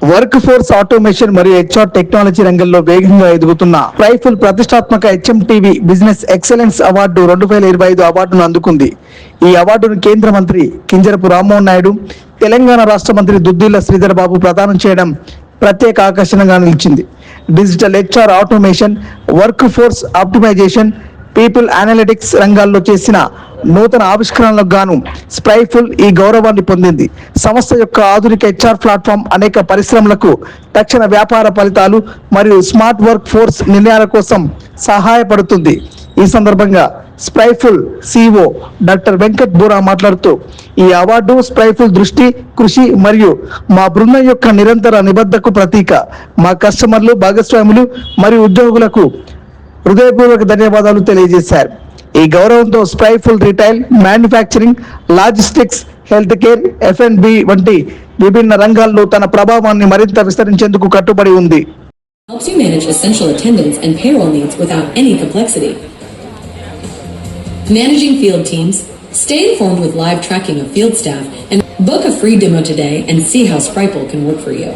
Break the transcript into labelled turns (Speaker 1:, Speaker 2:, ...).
Speaker 1: Work force automation మరియు HR technology రంగంలో వేగంగా ఎదుగుతున్న ప్రైఫుల్ ప్రతిష్టాత్మక హెచ్ఎంటీవీ బిజినెస్ ఎక్సలెన్స్ అవార్డు 2025 అవార్డును అందుకుంది. ఈ అవార్డును కేంద్ర మంత్రి కింజరపు రామ్మోహన్ నాయుడు, తెలంగాణ రాష్ట్ర మంత్రి దుద్దిళ్ల శ్రీధర్ బాబు ప్రదానం చేయడం ప్రత్యేక ఆకర్షణగా నిలిచింది. Digital HR automation, workforce optimisation, people analytics రంగాల్లో చేసిన నూతన ఆవిష్కరణలకు గాను స్ప్రైఫుల్ ఈ గౌరవాన్ని పొందింది. సంస్థ యొక్క ఆధునిక హెచ్ఆర్ ప్లాట్ఫామ్ అనేక పరిశ్రమలకు తక్షణ వ్యాపార ఫలితాలు మరియు స్మార్ట్ వర్క్ ఫోర్స్ నిర్ణయాల కోసం సహాయపడుతుంది. ఈ సందర్భంగా స్ప్రైఫుల్ సిఇఓ డాక్టర్ వెంకట్ బోరా మాట్లాడుతూ, ఈ అవార్డు స్ప్రైఫుల్ దృష్టి, కృషి మరియు మా బృందం యొక్క నిరంతర నిబద్ధతకు ప్రతీక. మా కస్టమర్లు, భాగస్వాములు మరియు ఉద్యోగులకు హృదయపూర్వక ధన్యవాదాలు తెలియజేశారు. ఈ గౌరవంతో స్ప్రైఫుల్ retail, manufacturing, logistics, health care, F&B వంటి విభిన్న రంగాల్లో తన ప్రభావాన్ని మరింత విస్తరించేందుకు కట్టుబడి ఉంది.
Speaker 2: Helps you manage essential attendance and payroll needs without any complexity. Managing field teams, stay informed with live tracking of field staff, and book a free demo today and see how Sprifle can work for you.